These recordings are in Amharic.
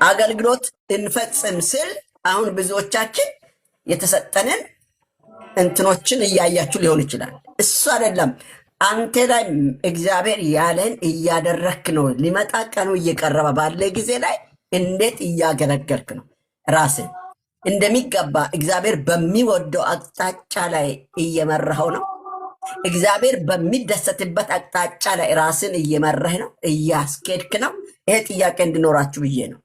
አገልግሎት እንፈጽም ስል አሁን ብዙዎቻችን የተሰጠንን እንትኖችን እያያችሁ ሊሆን ይችላል። እሱ አይደለም። አንተ ላይ እግዚአብሔር ያለን እያደረክ ነው። ሊመጣ ቀኑ እየቀረበ ባለ ጊዜ ላይ እንዴት እያገለገልክ ነው? ራስን እንደሚገባ እግዚአብሔር በሚወደው አቅጣጫ ላይ እየመራኸው ነው? እግዚአብሔር በሚደሰትበት አቅጣጫ ላይ ራስን እየመራህ ነው? እያስኬድክ ነው? ይሄ ጥያቄ እንዲኖራችሁ ብዬ ነው።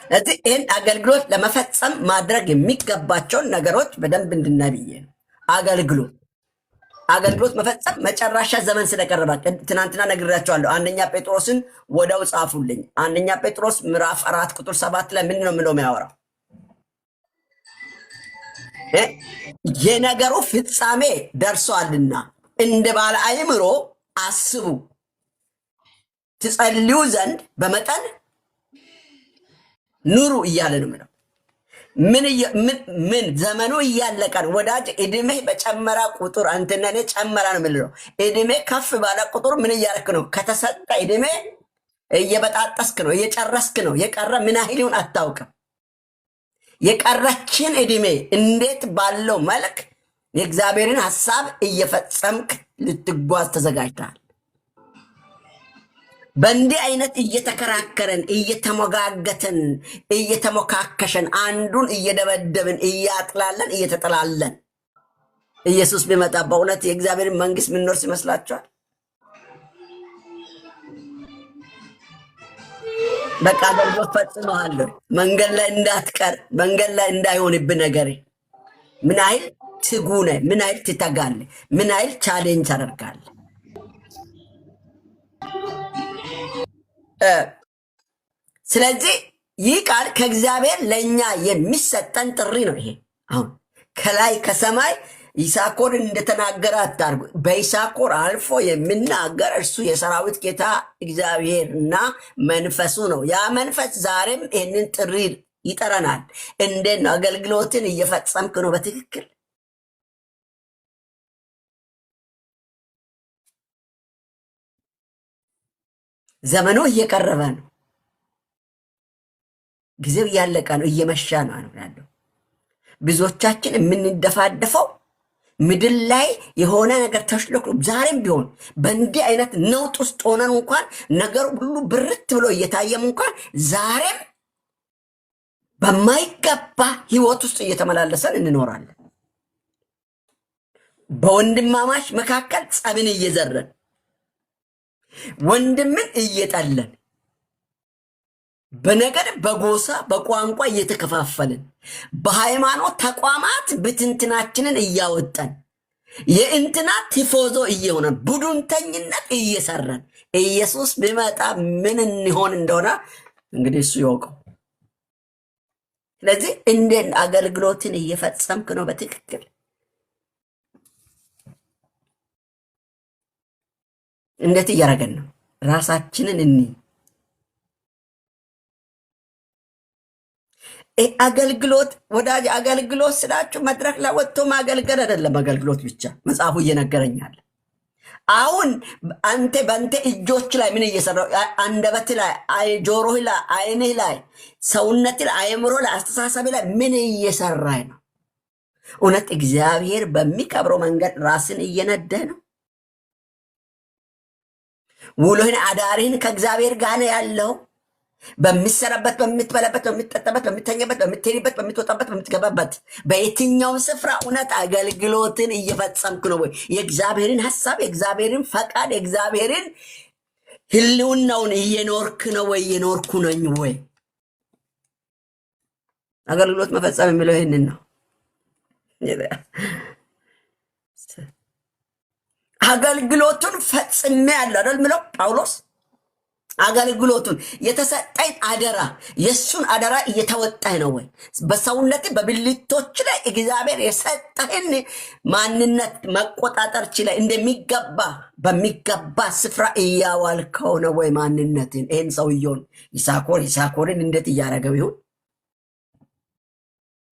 ስለዚህ ይህን አገልግሎት ለመፈጸም ማድረግ የሚገባቸውን ነገሮች በደንብ እንድናይ ብዬ ነው። አገልግሎት መፈጸም መጨረሻ ዘመን ስለቀረበ ትናንትና ነግራቸዋለሁ። አንደኛ ጴጥሮስን ወደው ጻፉልኝ። አንደኛ ጴጥሮስ ምዕራፍ 4 ቁጥር 7 ላይ ምንድን ነው የምለው የሚያወራው? የነገሩ ፍጻሜ ደርሷልና እንደ ባለ አእምሮ አስቡ፣ ትጸልዩ ዘንድ በመጠን ኑሩ እያለ ነው ምለው። ምን ዘመኑ እያለቀ ነው ወዳጅ። እድሜ በጨመራ ቁጥር አንተና እኔ ጨመራ ነው የምልለው። እድሜ ከፍ ባለ ቁጥር ምን እያደረክ ነው? ከተሰጠ እድሜ እየበጣጠስክ ነው፣ እየጨረስክ ነው። የቀረ ምን ያህሉን አታውቅም። የቀረችን እድሜ እንዴት ባለው መልክ የእግዚአብሔርን ሐሳብ እየፈጸምክ ልትጓዝ ተዘጋጅተሃል። በእንዲህ አይነት እየተከራከረን እየተሞጋገተን እየተሞካከሸን አንዱን እየደበደብን እያጥላለን እየተጠላለን ኢየሱስ ቢመጣ በእውነት የእግዚአብሔርን መንግስት ምንኖርስ ይመስላችኋል? በቃ አገልግሎት ፈጽመዋለሁ። መንገድ ላይ እንዳትቀር፣ መንገድ ላይ እንዳይሆንብህ ነገር ምን አይል ትጉ ነህ፣ ምን አይል ትተጋለህ፣ ምን አይል ቻሌንጅ ታደርጋለህ። ስለዚህ ይህ ቃል ከእግዚአብሔር ለእኛ የሚሰጠን ጥሪ ነው። ይሄ አሁን ከላይ ከሰማይ ይሳኮር እንደተናገረ አታርጉ። በይሳኮር አልፎ የሚናገር እርሱ የሰራዊት ጌታ እግዚአብሔርና መንፈሱ ነው። ያ መንፈስ ዛሬም ይህንን ጥሪ ይጠረናል። እንዴት ነው? አገልግሎትን እየፈጸምክ ነው በትክክል? ዘመኑ እየቀረበ ነው። ጊዜው እያለቀ ነው። እየመሻ ነው ያለው። ብዙዎቻችን የምንደፋደፈው ምድር ላይ የሆነ ነገር ተሽሎክ ዛሬም ቢሆን በእንዲህ አይነት ነውጥ ውስጥ ሆነን እንኳን ነገሩ ሁሉ ብርት ብሎ እየታየም እንኳን ዛሬም በማይገባ ህይወት ውስጥ እየተመላለሰን እንኖራለን። በወንድማማች መካከል ጸብን እየዘረን ወንድምን እየጠለን በነገር በጎሳ በቋንቋ እየተከፋፈልን በሃይማኖት ተቋማት ብትንትናችንን እያወጠን የእንትና ቲፎዞ እየሆነን ቡድንተኝነት እየሰራን ኢየሱስ ቢመጣ ምን እንሆን እንደሆነ እንግዲህ እሱ ይወቀው። ስለዚህ እንዴት አገልግሎትን እየፈጸምክ ነው በትክክል? እንዴት እያደረገን ነው? ራሳችንን አገልግሎት ወዳጅ፣ አገልግሎት ስላችሁ መድረክ ላይ ወጥቶ ማገልገል አይደለም። አገልግሎት ብቻ መጽሐፉ እየነገረኛል። አሁን አንተ በአንተ እጆች ላይ ምን እየሰራው? አንደበት ላይ፣ ጆሮህ ላይ፣ አይንህ ላይ፣ ሰውነት ላይ፣ አእምሮ ላይ፣ አስተሳሰብ ላይ ምን እየሰራህ ነው? እውነት እግዚአብሔር በሚከብረው መንገድ ራስን እየነደህ ነው? ውሎህን አዳሪህን ከእግዚአብሔር ጋር ነው ያለው? በሚሰራበት፣ በምትበላበት፣ በምትጠጣበት፣ በምትተኛበት፣ በምትሄድበት፣ በምትወጣበት፣ በምትገባበት በየትኛውም ስፍራ እውነት አገልግሎትን እየፈጸምክ ነው ወይ? የእግዚአብሔርን ሐሳብ፣ የእግዚአብሔርን ፈቃድ፣ የእግዚአብሔርን ህልውናውን እየኖርክ ነው ወይ? እየኖርኩ ነኝ ወይ? አገልግሎት መፈጸም የሚለው ይህንን ነው። አገልግሎቱን ፈጽሜ ያለው አይደል ምለው ጳውሎስ። አገልግሎቱን የተሰጠኝ አደራ፣ የሱን አደራ እየተወጣህ ነው ወይ? በሰውነት በብልቶች ላይ እግዚአብሔር የሰጠህን ማንነት መቆጣጠር ችለህ እንደሚገባ በሚገባ ስፍራ እያዋልከው ነው ወይ? ማንነትን ይህን ሰውየውን ይሳኮርን እንዴት እያደረገው ይሁን?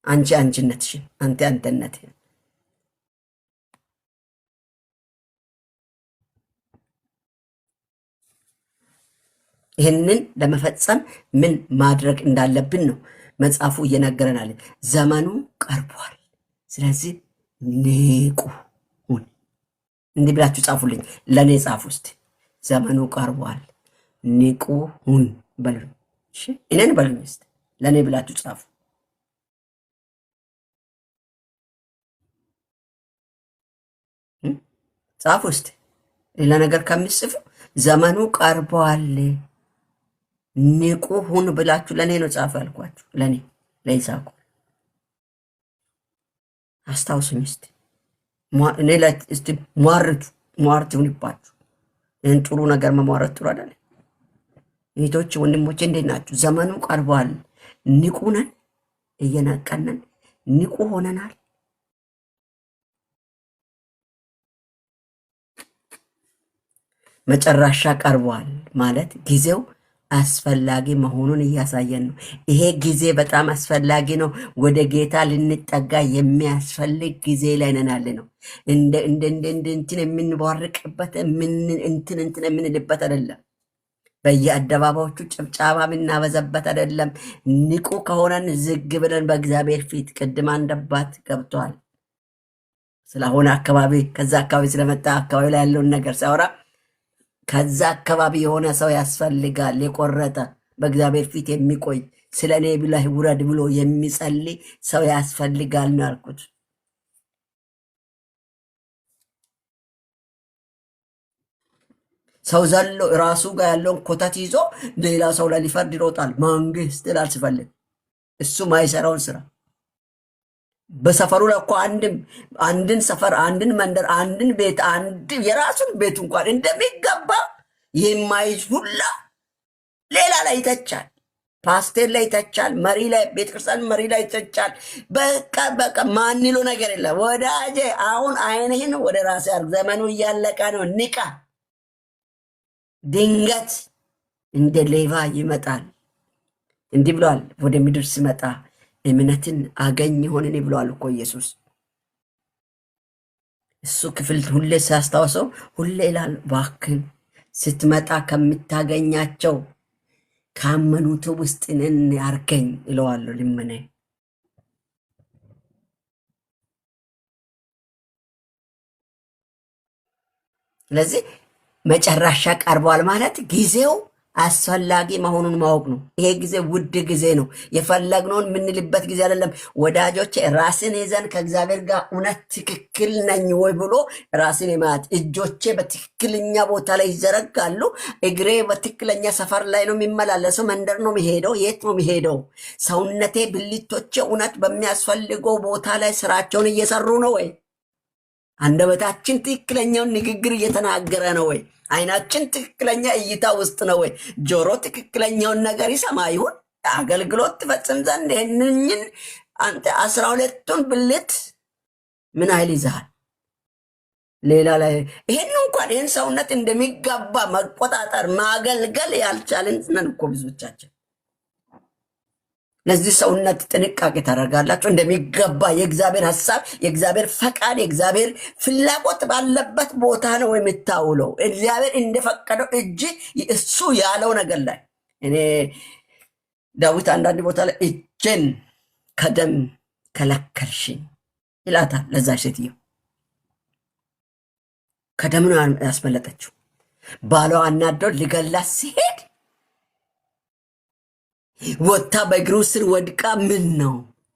አንቺ አንቺነትሽን፣ አንተ አንተነትህን ይህንን ለመፈጸም ምን ማድረግ እንዳለብን ነው መጽሐፉ እየነገረናል። ዘመኑ ቀርቧል። ስለዚህ ንቁ ሁን። እንዲህ ብላችሁ ጻፉልኝ። ለእኔ ጻፉ ውስጥ ዘመኑ ቀርቧል፣ ንቁ ሁን በሉኝ። እኔን በሉኝ ውስጥ ለእኔ ብላችሁ ጻፉ። ጻፉ ውስጥ ሌላ ነገር ከምጽፉ ዘመኑ ቀርቧል ንቁ ሁን ብላችሁ ለእኔ ነው ጻፉ ያልኳችሁ። ለእኔ ለይሳቁ አስታውሱኝ እስቲ። እኔ ላይ እስቲ ሟርት ይሁንባችሁ። ይህን ጥሩ ነገር መሟረት ጥሩ አይደለ? እህቶች ወንድሞቼ እንዴት ናችሁ? ዘመኑ ቀርቧል። ንቁ ነን፣ እየነቀነን ንቁ ሆነናል። መጨረሻ ቀርቧል ማለት ጊዜው አስፈላጊ መሆኑን እያሳየን ነው። ይሄ ጊዜ በጣም አስፈላጊ ነው። ወደ ጌታ ልንጠጋ የሚያስፈልግ ጊዜ ላይ ነን ያለ ነው። እንትን የምንቧርቅበት እንትን የምንልበት አይደለም። በየአደባባዮቹ ጭብጫባ የምናበዛበት አይደለም። ንቁ ከሆነን ዝግ ብለን በእግዚአብሔር ፊት ቅድም አንደባት ገብተዋል ስለሆነ አካባቢ ከዛ አካባቢ ስለመጣ አካባቢ ላይ ያለውን ነገር ሲያወራ ከዛ አካባቢ የሆነ ሰው ያስፈልጋል። የቆረጠ በእግዚአብሔር ፊት የሚቆይ ስለ እኔ ብለህ ውረድ ብሎ የሚጸልይ ሰው ያስፈልጋል ነው ያልኩት። ሰው ዘሎ ራሱ ጋር ያለውን ኮተት ይዞ ሌላ ሰው ላይ ሊፈርድ ይሮጣል። መንግስት ላል ሲፈልግ እሱ ማይሰራውን ስራ በሰፈሩ ላይ እኮ አንድን ሰፈር፣ አንድን መንደር፣ አንድን ቤት፣ የራሱን ቤት እንኳን እንደሚገባ የማይዝ ሁላ ሌላ ላይ ይተቻል። ፓስቴር ላይ ይተቻል። መሪ ላይ፣ ቤተክርስቲያን መሪ ላይ ይተቻል። በቃ ማንሎ ነገር የለም። ወዳጄ አሁን አይንህን ወደ ራስ ያርግ። ዘመኑ እያለቀ ነው። ንቃ። ድንገት እንደ ሌባ ይመጣል። እንዲህ ብሏል፣ ወደ ምድር ሲመጣ እምነትን አገኝ ሆንን ብሏል እኮ ኢየሱስ። እሱ ክፍል ሁሌ ሲያስታውሰው ሁሌ ይላል፣ እባክህን ስትመጣ ከምታገኛቸው ካመኑት ውስጥ እኔን ያርገኝ እለዋለሁ ልመና። ስለዚህ መጨረሻ ቀርቧል ማለት ጊዜው አስፈላጊ መሆኑን ማወቅ ነው። ይሄ ጊዜ ውድ ጊዜ ነው። የፈለግነውን የምንልበት ጊዜ አይደለም ወዳጆች። ራስን ይዘን ከእግዚአብሔር ጋር እውነት ትክክል ነኝ ወይ ብሎ ራስን የማያት እጆቼ በትክክለኛ ቦታ ላይ ይዘረጋሉ። እግሬ በትክክለኛ ሰፈር ላይ ነው የሚመላለሰው። መንደር ነው የሚሄደው። የት ነው የሚሄደው? ሰውነቴ፣ ብልቶቼ እውነት በሚያስፈልገው ቦታ ላይ ስራቸውን እየሰሩ ነው ወይ? አንደበታችን ትክክለኛውን ንግግር እየተናገረ ነው ወይ? አይናችን ትክክለኛ እይታ ውስጥ ነው ወይ? ጆሮ ትክክለኛውን ነገር ይሰማ ይሁን? አገልግሎት ትፈጽም ዘንድ ይህንኝን አንተ 12ቱን ብልት ምን ኃይል ይዛሃል? ሌላ ላይ ይህን እንኳን ይህን ሰውነት እንደሚገባ መቆጣጠር ማገልገል ያልቻልን ነን እኮ ብዙዎቻችን። ለዚህ ሰውነት ጥንቃቄ ታደርጋላችሁ። እንደሚገባ የእግዚአብሔር ሐሳብ፣ የእግዚአብሔር ፈቃድ፣ የእግዚአብሔር ፍላጎት ባለበት ቦታ ነው የምታውለው። እግዚአብሔር እንደፈቀደው እጅ እሱ ያለው ነገር ላይ እኔ ዳዊት አንዳንድ ቦታ ላይ እጄን ከደም ከለከልሽኝ ይላታል ለዛ ሴትዮ። ከደም ነው ያስመለጠችው። ባሏ አናደው ሊገላት ሲሄድ ወታ በእግሩ ስር ወድቃ ምን ነው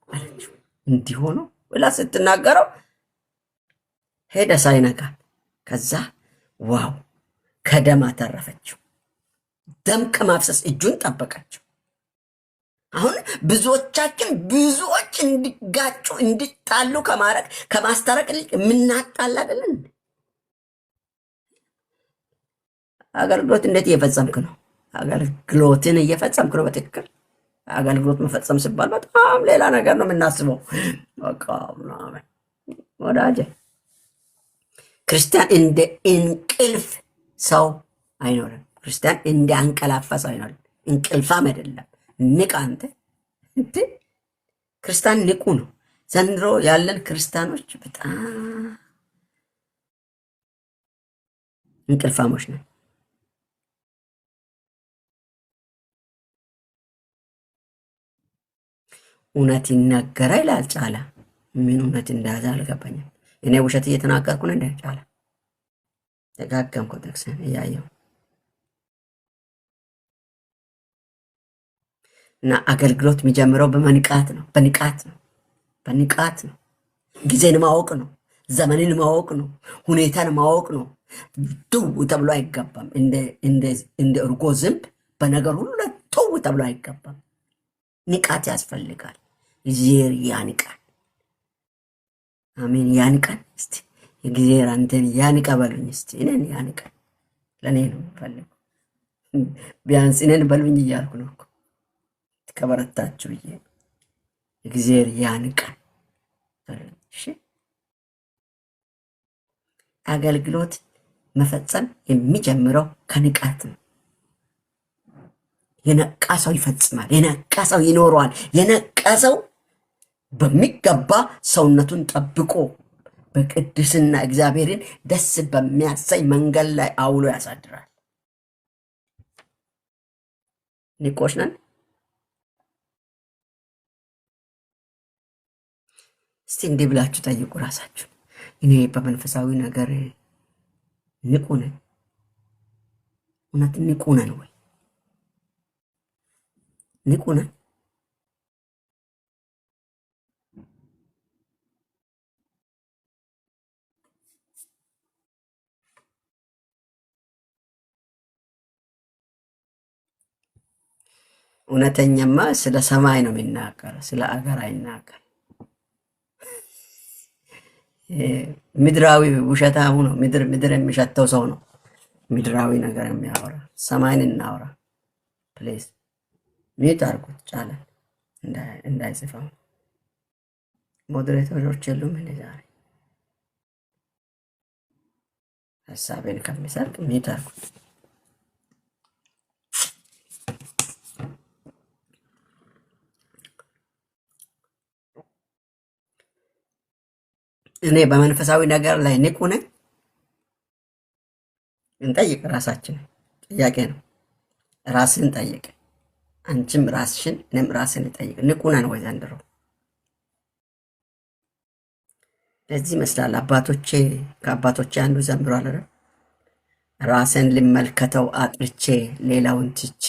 አለችው። እንዲሆኑ ብላ ስትናገረው ሄደ ሳይነካ። ከዛ ዋው ከደም አተረፈችው። ደም ከማፍሰስ እጁን ጠበቀችው። አሁን ብዙዎቻችን ብዙዎች እንዲጋጩ እንዲጣሉ ከማድረግ ከማስታረቅ ልቅ የምናጣል አይደለን። አገልግሎት እንዴት እየፈጸምክ ነው? አገልግሎትን እየፈጸምክ ነው በትክክል? አገልግሎት መፈጸም ሲባል በጣም ሌላ ነገር ነው የምናስበው። በቃ ምናምን ወዳጄ፣ ክርስቲያን እንደ እንቅልፍ ሰው አይኖርም። ክርስቲያን እንደ አንቀላፋ ሰው አይኖርም። እንቅልፋም አይደለም። ንቃ አንተ። ክርስቲያን ንቁ ነው። ዘንድሮ ያለን ክርስቲያኖች በጣም እንቅልፋሞች ነን። እውነት ይነገረ ይላል ጫላ። ምን እውነት እንደያዘ አልገባኝም። እኔ ውሸት እየተናገርኩ ነው እንደ ጫላ ደጋገምኩ ጥቅስን እያየው እና አገልግሎት የሚጀምረው በመንቃት ነው። በንቃት ነው። ጊዜን ማወቅ ነው። ዘመንን ማወቅ ነው። ሁኔታን ማወቅ ነው። ትው ተብሎ አይገባም። እንደ እርጎ ዝንብ በነገር ሁሉ ላይ ትው ተብሎ አይገባም። ንቃት ያስፈልጋል። እግዚአብሔር ያንቃል። አሜን። ያንቃል። እስቲ እግዚአብሔር አንተን ያንቃ በሉኝ። እስቲ እኔን ያንቃል። ለእኔ ነው የምፈልገው። ቢያንስ እኔን በሉኝ እያልኩ ነው እኮ ከበረታችሁ ብዬ እግዚአብሔር ያንቃል። እሺ፣ አገልግሎት መፈጸም የሚጀምረው ከንቃት ነው። የነቃ ሰው ይፈጽማል። የነቃ ሰው ይኖረዋል። የነቃ ሰው በሚገባ ሰውነቱን ጠብቆ በቅድስና እግዚአብሔርን ደስ በሚያሳይ መንገድ ላይ አውሎ ያሳድራል። ንቆች ነን። እስቲ እንዲህ ብላችሁ ጠይቁ ራሳችሁ። እኔ በመንፈሳዊ ነገር ንቁ ነን? እውነት ንቁ ነን ወይ? ንቁ ነን? እውነተኛማ ስለ ሰማይ ነው የሚናገር፣ ስለ አገር አይናገር። ምድራዊ ውሸታሙ ነው። ምድር የሚሸተው ሰው ነው ምድራዊ ነገር የሚያወራ። ሰማይን እናወራ ፕሌስ። ሚዩት አድርጉት ጫለ እንዳይጽፈው። ሞዴሬተሮች የሉም እንደ ዛሬ ሀሳቤን ከሚሰርቅ ሚዩት አድርጉት። እኔ በመንፈሳዊ ነገር ላይ ንቁ ነኝ? እንጠይቅ ራሳችን። ጥያቄ ነው። ራስን ጠይቅ። አንቺም ራስሽን፣ እኔም ራስን ጠይቅ። ንቁ ነን ወይ ዘንድሮ? ለዚህ ይመስላል ከአባቶቼ አንዱ ዘምሯል አይደል? ራስን ልመልከተው አጥርቼ ሌላውን ትቼ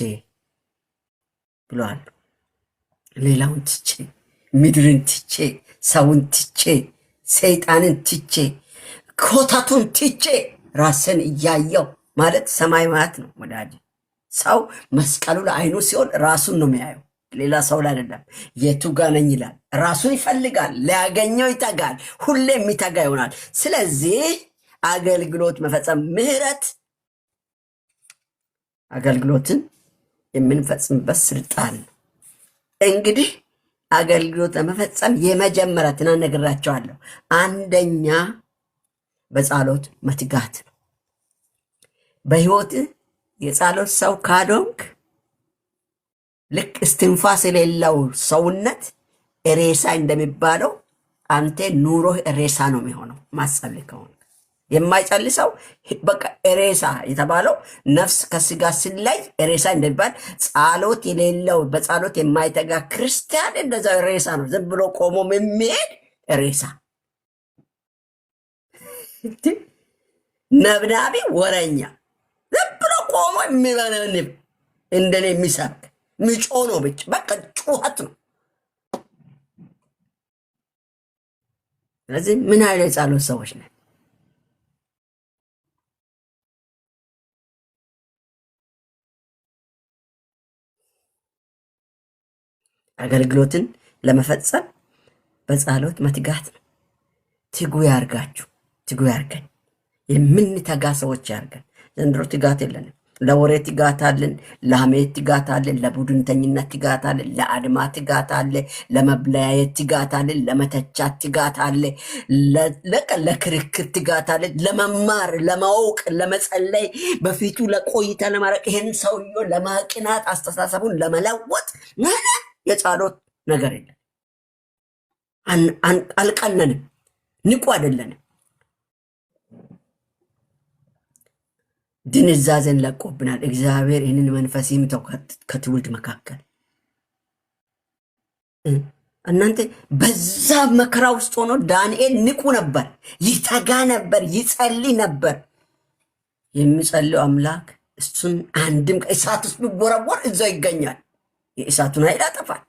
ብሏል። ሌላውን ትቼ፣ ምድርን ትቼ፣ ሰውን ትቼ፣ ሰይጣንን ትቼ፣ ኮተቱን ትቼ ራስን እያየው ማለት ሰማይ ማለት ነው ወዳጅ። ሰው መስቀሉ ለአይኑ ሲሆን ራሱን ነው የሚያየው፣ ሌላ ሰው ላይ አይደለም። የቱ ጋ ነኝ ይላል። ራሱን ይፈልጋል፣ ሊያገኘው ይተጋል፣ ሁሌ የሚተጋ ይሆናል። ስለዚህ አገልግሎት መፈጸም ምህረት፣ አገልግሎትን የምንፈጽምበት ስልጣን ነው። እንግዲህ አገልግሎት ለመፈጸም የመጀመሪያ ትናንት ነግራቸዋለሁ። አንደኛ በጸሎት መትጋት ነው። በህይወት የጸሎት ሰው ካልሆንክ ልክ እስትንፋስ የሌለው ሰውነት ሬሳ እንደሚባለው አንተ ኑሮህ ሬሳ ነው የሚሆነው። ማጸልይ ከሆንክ የማይጸልይ ሰው በቃ ሬሳ የተባለው ነፍስ ከስጋ ሲለይ ሬሳ እንደሚባል ጸሎት የሌለው በጸሎት የማይተጋ ክርስቲያን እንደዛ ሬሳ ነው። ዝም ብሎ ቆሞ የሚሄድ ሬሳ፣ ነብናቢ፣ ወረኛ፣ ዝም ብሎ ቆሞ የሚበነንብ እንደኔ የሚሰብክ ምጮ ነው። ብቻ በቃ ጩኸት ነው። ስለዚህ ምን አይነት የጸሎት ሰዎች ነን? አገልግሎትን ለመፈጸም በጸሎት መትጋት ነው። ትጉ ያርጋችሁ፣ ትጉ ያርገን። የምንተጋ ሰዎች ያርገን። ዘንድሮ ትጋት የለንም። ለወሬ ትጋት አለን፣ ለሐሜት ትጋት አለን፣ ለቡድንተኝነት ትጋት አለን፣ ለአድማ ትጋት አለ፣ ለመብለያየት ትጋት አለን፣ ለመተቻት ትጋት አለ፣ ለክርክር ትጋት አለ፣ ለመማር፣ ለማወቅ፣ ለመጸለይ፣ በፊቱ ለቆይታ ለማድረግ፣ ይህን ሰውዬው ለማቅናት፣ አስተሳሰቡን ለመለወጥ የጸሎት ነገር የለን። አልቀነንም፣ ንቁ አይደለንም። ድንዛዜን ለቆብናል። እግዚአብሔር ይህንን መንፈስ ይምተው ከትውልድ መካከል። እናንተ በዛ መከራ ውስጥ ሆኖ ዳንኤል ንቁ ነበር፣ ይተጋ ነበር፣ ይጸልይ ነበር። የሚጸልየው አምላክ እሱን አንድም እሳት ውስጥ ቢወረወር እዛው ይገኛል። የእሳቱን ኃይል ያጠፋል።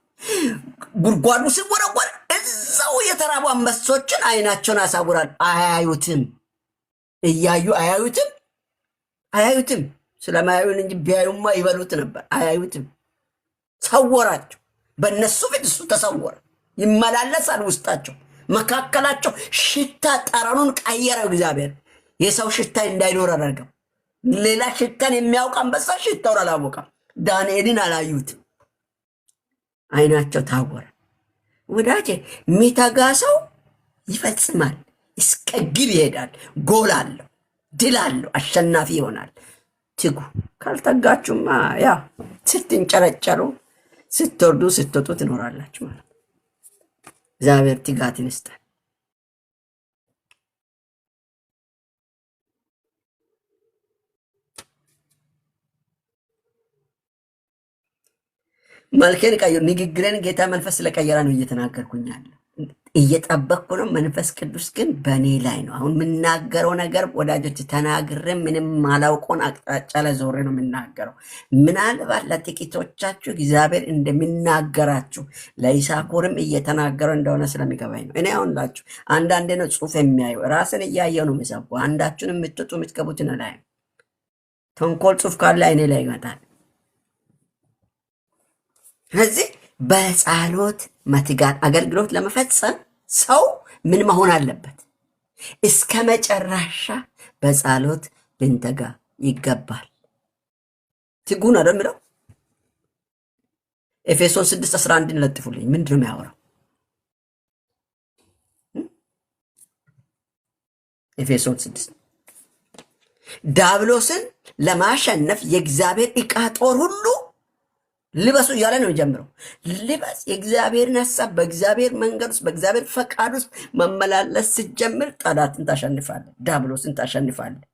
ጉድጓዱ ሲወረወር እዛው የተራቡ አንበሶችን አይናቸውን ያሳውራል። አያዩትም። እያዩ አያዩትም። ስለማያዩን እንጂ ቢያዩማ ይበሉት ነበር። አያዩትም። ሰወራቸው። በእነሱ ፊት እሱ ተሰወረ። ይመላለሳል ውስጣቸው፣ መካከላቸው። ሽታ ጠረኑን ቀየረው እግዚአብሔር። የሰው ሽታ እንዳይኖር አደረገው። ሌላ ሽታን የሚያውቅ አንበሳ ሽታውን አላወቀም። ዳንኤልን አላዩትም። አይናቸው ታወረ። ወዳጄ የሚተጋ ሰው ይፈጽማል፣ እስከ ግብ ይሄዳል። ጎል አለው፣ ድል አለው፣ አሸናፊ ይሆናል። ትጉ። ካልተጋችሁማ ያው ስትንጨረጨሩ ስትወርዱ ስትወጡ ትኖራላችሁ ማለት ነው። እግዚአብሔር ትጋትን ይስጠን። መልኬን ቀይሩ። ንግግሬን ጌታ መንፈስ ስለቀየራ ነው እየተናገርኩኛል። እየጠበቅኩ ነው። መንፈስ ቅዱስ ግን በእኔ ላይ ነው። አሁን የምናገረው ነገር ወዳጆች ተናግሬ ምንም ማላውቀውን አቅጣጫ ላይ ዞሬ ነው የምናገረው። ምናልባት ለጥቂቶቻችሁ እግዚአብሔር እንደሚናገራችሁ ለይሳኮርም እየተናገረው እንደሆነ ስለሚገባኝ ነው። እኔ አሁን ላችሁ አንዳንዴ ነው ጽሁፍ የሚያዩ ራስን እያየው ነው የሚሰቡ። አንዳችሁን የምትጡ የምትገቡትን ላይ ተንኮል ጽሁፍ ካለ አይኔ ላይ ይመጣል። ስለዚህ በጸሎት መትጋት አገልግሎት ለመፈጸም ሰው ምን መሆን አለበት? እስከ መጨረሻ በጸሎት ልንተጋ ይገባል። ትጉን አይደል የሚለው? ኤፌሶን 6:11 ለጥፉልኝ። ምንድን ነው የሚያወራው? ኤፌሶን 6 ዲያብሎስን ለማሸነፍ የእግዚአብሔር ዕቃ ጦር ሁሉ ልበሱ እያለ ነው የጀምረው። ልበስ የእግዚአብሔርን ሀሳብ በእግዚአብሔር መንገድ ውስጥ በእግዚአብሔር ፈቃድ ውስጥ መመላለስ ስትጀምር ጠላትን ታሸንፋለህ፣ ዲያብሎስን ታሸንፋለህ።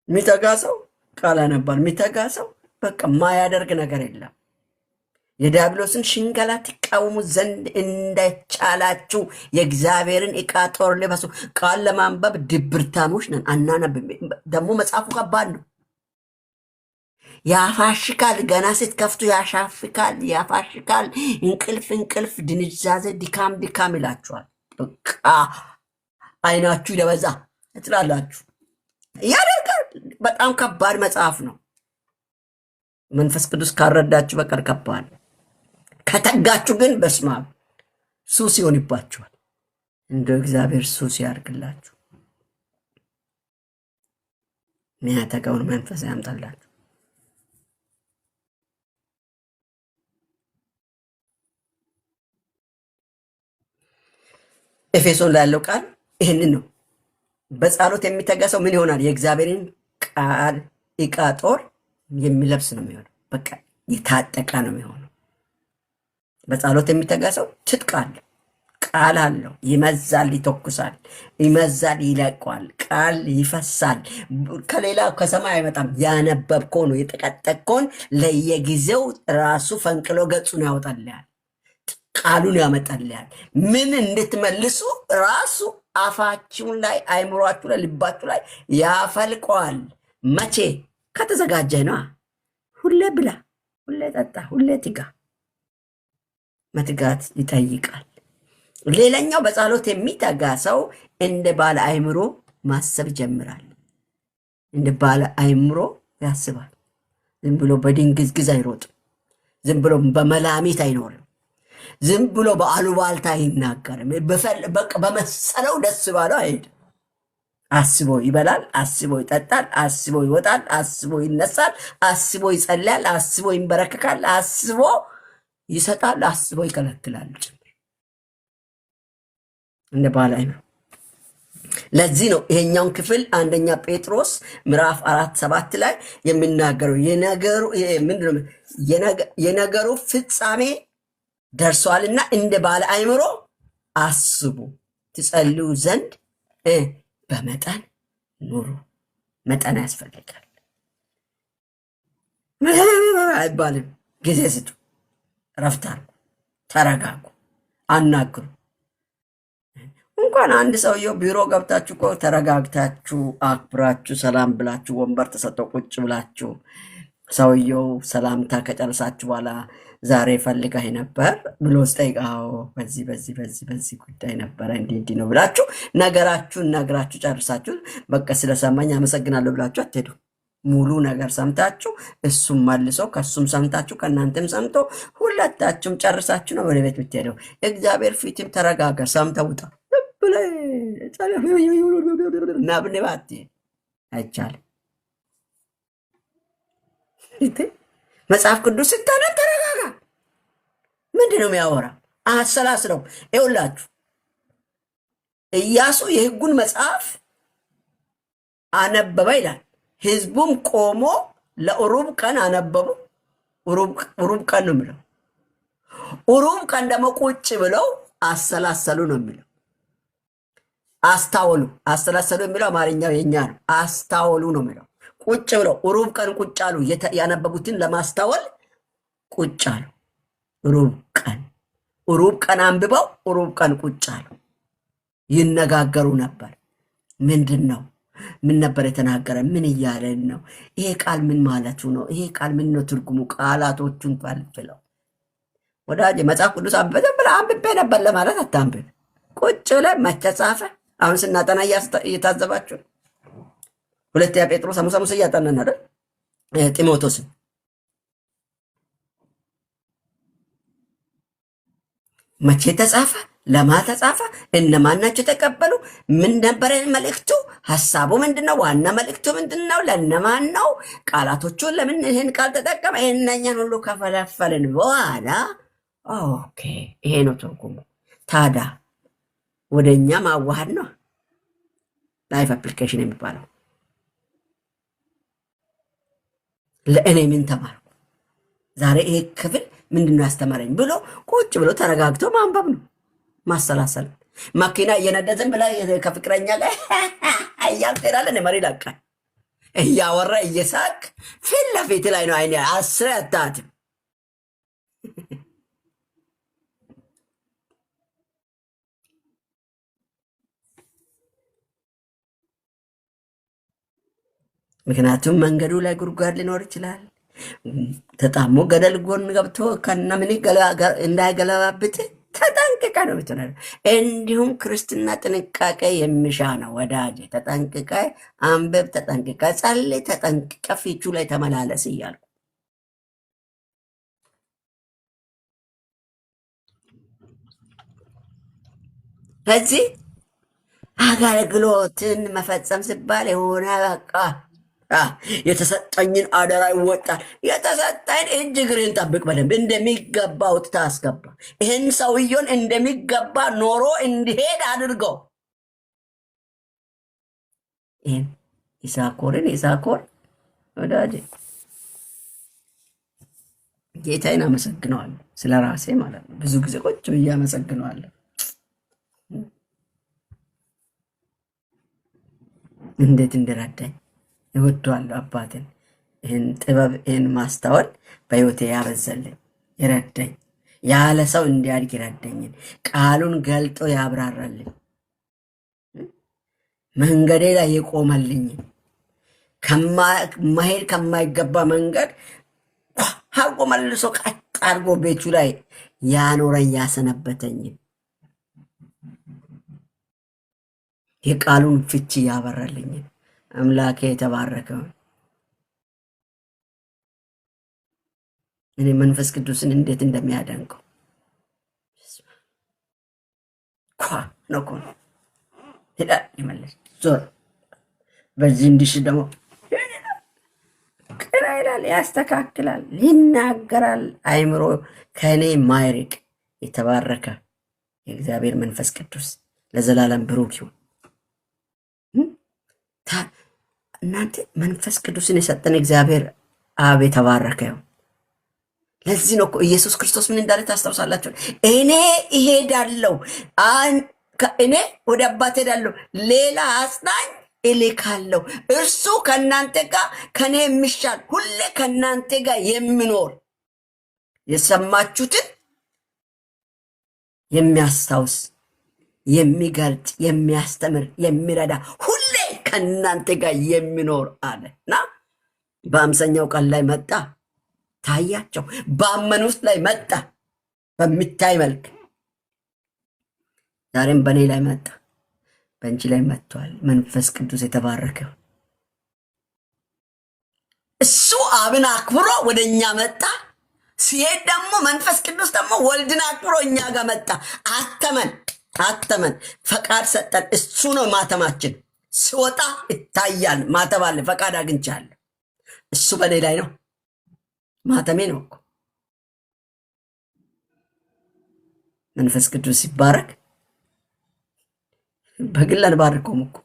የሚተጋ ሰው ቃል ያነባል። የሚተጋ ሰው በቃ ማያደርግ ነገር የለም። የዲያብሎስን ሽንገላ ትቃወሙ ዘንድ እንዳይቻላችሁ የእግዚአብሔርን ዕቃ ጦር ልበሱ። ቃል ለማንበብ ድብርታሞች ነን፣ አናነብም። ደግሞ መጽሐፉ ከባድ ነው። ያፋሽካል። ገና ስትከፍቱ ያሻፍካል፣ ያፋሽካል። እንቅልፍ፣ ድንዛዜ፣ ድካም ይላችኋል። በቃ አይናችሁ ይደበዛ ትላላችሁ። ያደርጋል። በጣም ከባድ መጽሐፍ ነው። መንፈስ ቅዱስ ካረዳችሁ በቀር ከባድ። ከተጋችሁ ግን በስመ አብ ሱስ ይሆንባችኋል። እንደ እግዚአብሔር ሱስ ያርግላችሁ። ሚያተጋውን መንፈስ ያምጣላችሁ። ኤፌሶን ላይ ያለው ቃል ይህንን ነው። በጸሎት የሚተጋ ሰው ምን ይሆናል? የእግዚአብሔርን ቃል ዕቃ ጦር የሚለብስ ነው የሚሆነው። በቃ የታጠቀ ነው የሚሆነው። በጸሎት የሚተጋ ሰው ትጥቅ አለው፣ ቃል አለው። ይመዛል፣ ይተኩሳል፣ ይመዛል፣ ይለቋል። ቃል ይፈሳል። ከሌላ ከሰማይ አይመጣም። ያነበብከው ነው የጠቀጠቅከውን ለየጊዜው ራሱ ፈንቅሎ ገጹን ያወጣልሃል። ቃሉን ያመጣልሃል። ምን እንድትመልሱ ራሱ አፋችሁን ላይ አይምሯችሁ ላይ ልባችሁ ላይ ያፈልቀዋል። መቼ? ከተዘጋጀ ነዋ። ሁሌ ብላ፣ ሁሌ ጠጣ፣ ሁሌ ትጋ። መትጋት ይጠይቃል። ሌላኛው በጸሎት የሚተጋ ሰው እንደ ባለ አይምሮ ማሰብ ይጀምራል። እንደ ባለ አይምሮ ያስባል። ዝም ብሎ በድንግዝግዝ አይሮጥም። ዝም ብሎ በመላሚት አይኖርም። ዝም ብሎ በአሉባልታ አይናገርም። በመሰለው ደስ ባለው አይሄድም። አስቦ ይበላል፣ አስቦ ይጠጣል፣ አስቦ ይወጣል፣ አስቦ ይነሳል፣ አስቦ ይጸልያል፣ አስቦ ይንበረከካል፣ አስቦ ይሰጣል፣ አስቦ ይከለክላል ጭምር እንደ ባለ አይምሮ። ለዚህ ነው ይሄኛውን ክፍል አንደኛ ጴጥሮስ ምዕራፍ 4:7 ላይ የሚናገረው የነገሩ ፍጻሜ ደርሷልና እንደ ባለ አይምሮ አስቡ፣ ትጸልዩ ዘንድ በመጠን ኑሩ። መጠን ያስፈልጋል አይባልም። ጊዜ ስጡ። ረፍታል። ተረጋጉ፣ አናግሩ። እንኳን አንድ ሰውየው ቢሮ ገብታችሁ እኮ ተረጋግታችሁ አክብራችሁ ሰላም ብላችሁ ወንበር ተሰጠው ቁጭ ብላችሁ ሰውየው ሰላምታ ከጨረሳችሁ በኋላ ዛሬ ፈልገህ ነበር ብሎ ስጠይቃው በዚህ በዚህ በዚህ በዚህ ጉዳይ ነበረ እንዲህ ነው ብላችሁ ነገራችሁን ነግራችሁ ጨርሳችሁ በቃ ስለሰማኝ አመሰግናለሁ ብላችሁ አትሄዱ። ሙሉ ነገር ሰምታችሁ እሱም መልሶ ከሱም ሰምታችሁ ከእናንተም ሰምቶ ሁለታችሁም ጨርሳችሁ ነው ወደ ቤት ብትሄደው። እግዚአብሔር ፊትም ተረጋጋ፣ ሰምተህ ውጣ እና ብንባት አይቻልም። መጽሐፍ ቅዱስ ስታነብ ተረጋጋ። ምንድን ነው የሚያወራ? አሰላስለው። ይኸውላችሁ ኢያሱ የሕጉን መጽሐፍ አነበበ ይላል። ሕዝቡም ቆሞ ለሩብ ቀን አነበቡ። ሩብ ቀን ነው የሚለው። ሩብ ቀን ደግሞ ቁጭ ብለው አሰላሰሉ ነው የሚለው። አስታወሉ። አሰላሰሉ የሚለው አማርኛው የኛ ነው። አስታወሉ ነው የሚለው። ቁጭ ብለው ሩብ ቀን ቁጭ አሉ። ያነበቡትን ለማስታወል ቁጭ አሉ። ሩብ ቀን አንብበው ሩብ ቀን ቁጭ አሉ። ይነጋገሩ ነበር። ምንድን ነው? ምን ነበር የተናገረ? ምን እያለን ነው? ይሄ ቃል ምን ማለቱ ነው? ይሄ ቃል ምን ነው ትርጉሙ? ቃላቶቹን ፈልፍለው። ወዳጅ መጽሐፍ ቅዱስ አንብቤ ነበር ለማለት አታንብብ። ቁጭ ብለህ መቼ ጻፈ? አሁን ስናጠና እየታዘባችሁ ነው። ሁለተኛ ጴጥሮስ ሐሙስ እያጠናን አይደል? ጢሞቴዎስን መቼ ተጻፈ? ለማ ተጻፈ? እነማን ናቸው የተቀበሉ? ምን ነበረ መልእክቱ? ሀሳቡ ምንድነው? ዋና መልእክቱ ምንድነው? ለነማን ነው? ቃላቶቹን ለምን ይህን ቃል ተጠቀመ? ይህነኛን ሁሉ ከፈለፈልን በኋላ ኦኬ ይሄ ነው ትርጉሙ። ታዲያ ወደ እኛ ማዋሃድ ነው ላይፍ አፕሊኬሽን የሚባለው። ለእኔ ምን ተማርኩ ዛሬ? ይሄ ክፍል ምንድነው ያስተማረኝ ብሎ ቁጭ ብሎ ተረጋግቶ ማንበብ ነው፣ ማሰላሰል። መኪና እየነደዝን ብላ ከፍቅረኛ ጋር እያልክ ትሄዳለህ። መሪ ላቃል እያወራ እየሳቅ ፊት ለፊት ላይ ነው። አይኔ አስረ አታትም። ምክንያቱም መንገዱ ላይ ጉድጓድ ሊኖር ይችላል። ተጣሞ ገደል ጎን ገብቶ ከነምን እንዳይገለባብጥ ተጠንቅቀ ነው ብትሆነ። እንዲሁም ክርስትና ጥንቃቄ የሚሻ ነው ወዳጅ። ተጠንቅቀ አንብብ፣ ተጠንቅቀ ጸልይ፣ ተጠንቅቀ ፊቱ ላይ ተመላለስ እያልኩ ከዚህ አገልግሎትን መፈጸም ሲባል የሆነ በቃ የተሰጠኝን አደራ ይወጣል። የተሰጠኝ እጅ እግርህን ጠብቅ፣ በደንብ እንደሚገባ አውጥተህ አስገባ። ይህን ሰውየውን እንደሚገባ ኖሮ እንዲሄድ አድርገው። ይህን ይሳኮር ወዳጄ ጌታዬን አመሰግነዋለሁ፣ ስለ ራሴ ማለት ነው። ብዙ ጊዜ ቁጭ ብዬ አመሰግነዋለሁ። እንዴት እንደረዳኝ እወደዋለሁ አባትን። ይህን ጥበብ ይህን ማስተዋል በሕይወቴ ያበዛልኝ ይረዳኝ፣ ያለ ሰው እንዲያድግ ይረዳኝን ቃሉን ገልጦ ያብራራልኝ፣ መንገዴ ላይ የቆመልኝ፣ መሄድ ከማይገባ መንገድ ሀቆ መልሶ ቀጥ አድርጎ ቤቱ ላይ ያኖረኝ ያሰነበተኝን የቃሉን ፍቺ ያበራልኝን አምላኬ የተባረከውን እኔ መንፈስ ቅዱስን እንዴት እንደሚያደንቀው ነኮ ሄዳ ይመለስ ዞር በዚህ እንዲሽ ደግሞ ቅራ ይላል፣ ያስተካክላል፣ ይናገራል። አይምሮ ከእኔ ማይርቅ የተባረከ የእግዚአብሔር መንፈስ ቅዱስ ለዘላለም ብሩክ ይሁን። እናንተ መንፈስ ቅዱስን የሰጠን እግዚአብሔር አብ የተባረከ ይሁን። ለዚህ ነው እኮ ኢየሱስ ክርስቶስ ምን እንዳለ ታስታውሳላችሁ? እኔ እሄዳለሁ፣ እኔ ወደ አባት ሄዳለሁ፣ ሌላ አጽናኝ እልካለሁ፣ እርሱ ከእናንተ ጋር ከኔ የሚሻል ሁሌ ከእናንተ ጋር የሚኖር የሰማችሁትን የሚያስታውስ የሚገልጥ የሚያስተምር የሚረዳ ሁሌ ከእናንተ ጋር የሚኖር አለና በአምሳኛው ቀን ላይ መጣ፣ ታያቸው። ባመኑት ላይ መጣ በሚታይ መልክ። ዛሬም በእኔ ላይ መጣ፣ በእንቺ ላይ መጥቷል። መንፈስ ቅዱስ የተባረከው እሱ አብን አክብሮ ወደ እኛ መጣ። ሲሄድ ደግሞ መንፈስ ቅዱስ ደግሞ ወልድን አክብሮ እኛ ጋር መጣ። አተመን፣ ፈቃድ ሰጠን። እሱ ነው ማተማችን። ስወጣ ይታያል፣ ማተብ አለ፣ ፈቃድ አግኝቻለሁ። እሱ በእኔ ላይ ነው፣ ማተሜ ነው እኮ። መንፈስ ቅዱስ ሲባረክ በግል አንባርከውም እኮ።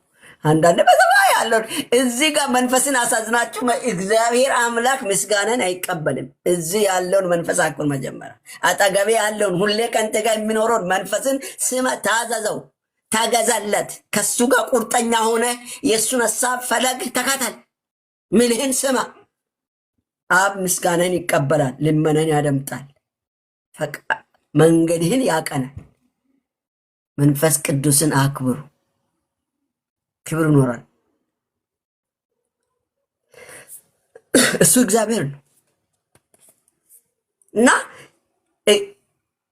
አንዳንድ በሰማይ ያለውን እዚህ ጋር መንፈስን አሳዝናችሁ እግዚአብሔር አምላክ ምስጋናን አይቀበልም። እዚህ ያለውን መንፈስ አኩን መጀመሪያ አጠገቤ ያለውን ሁሌ ከንተ ጋር የሚኖረውን መንፈስን ስመ፣ ታዘዘው፣ ተገዛለት። ከሱ ጋር ቁርጠኛ ሆነ የእሱን ሀሳብ ፈለግ ተካተል፣ ምልህን ስማ። አብ ምስጋናን ይቀበላል፣ ልመናን ያደምጣል፣ መንገድህን ያቀናል። መንፈስ ቅዱስን አክብሩ፣ ክብር ይኖራል። እሱ እግዚአብሔር ነው እና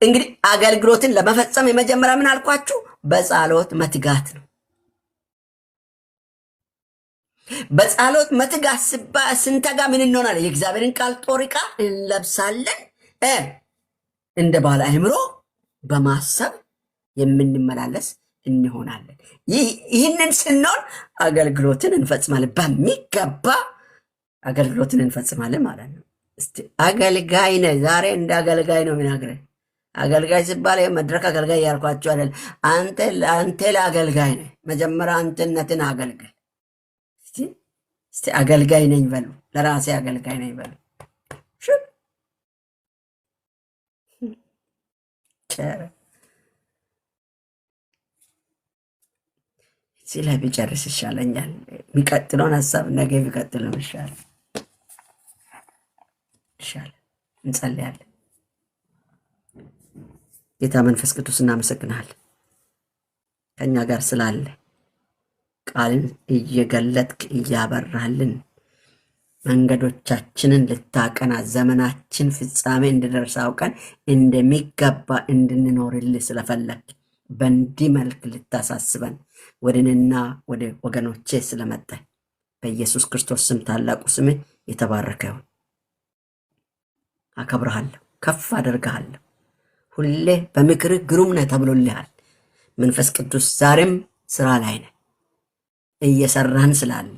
እንግዲህ አገልግሎትን ለመፈጸም የመጀመሪያ ምን አልኳችሁ? በጸሎት መትጋት ነው። በጸሎት መትጋት ስንተጋ ምን እንሆናለን? የእግዚአብሔርን ቃል ጦር ዕቃ እንለብሳለን። እንደ ባለ አእምሮ በማሰብ የምንመላለስ እንሆናለን። ይህንን ስንሆን አገልግሎትን እንፈጽማለን፣ በሚገባ አገልግሎትን እንፈጽማለን ማለት ነው። እስቲ አገልጋይ ነህ ዛሬ፣ እንደ አገልጋይ ነው የሚናገረን። አገልጋይ ሲባል መድረክ አገልጋይ ያልኳቸው አይደል። አንተ ለአገልጋይ ነህ። መጀመሪያ አንተነትን አገልግል። እስቲ አገልጋይ ነኝ በሉ፣ ለራሴ አገልጋይ ነኝ በሉ። እዚህ ላይ ቢጨርስ ይሻለኛል። የሚቀጥለውን ሀሳብ ነገ ቢቀጥል ነው ይሻላል። እንጸልያለን። ጌታ መንፈስ ቅዱስ እናመሰግናለን ከእኛ ጋር ስላለ፣ ቃልን እየገለጥክ እያበራልን፣ መንገዶቻችንን ልታቀና፣ ዘመናችን ፍጻሜ እንድደርስ አውቀን እንደሚገባ እንድንኖርልህ ስለፈለግ በእንዲህ መልክ ልታሳስበን ወደንና ወደ ወገኖቼ ስለመጣ በኢየሱስ ክርስቶስ ስም ታላቁ ስምህ የተባረከ ይሁን። አከብረሃለሁ፣ ከፍ አደርግሃለሁ። ሁሌ በምክርህ ግሩም ነህ ተብሎልሃል። መንፈስ ቅዱስ ዛሬም ስራ ላይ ነህ፣ እየሰራን ስላለ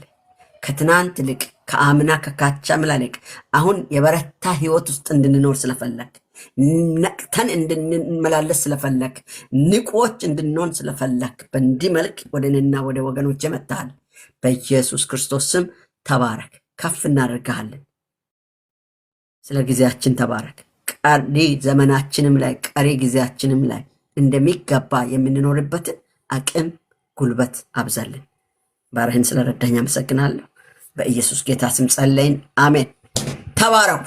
ከትናንት ይልቅ ከአምና ከካቻምና ይልቅ አሁን የበረታ ህይወት ውስጥ እንድንኖር ስለፈለግ፣ ነቅተን እንድንመላለስ ስለፈለግ፣ ንቁዎች እንድንሆን ስለፈለግ በእንዲህ መልክ ወደ እኔና ወደ ወገኖች መጥተሃል። በኢየሱስ ክርስቶስ ስም ተባረክ፣ ከፍ እናደርግሃለን። ስለ ጊዜያችን ተባረክ። ቀሪ ዘመናችንም ላይ ቀሪ ጊዜያችንም ላይ እንደሚገባ የምንኖርበትን አቅም ጉልበት አብዛልን። ባሪያህን ስለረዳኝ አመሰግናለሁ። በኢየሱስ ጌታ ስም ጸለይን፣ አሜን። ተባረኩ።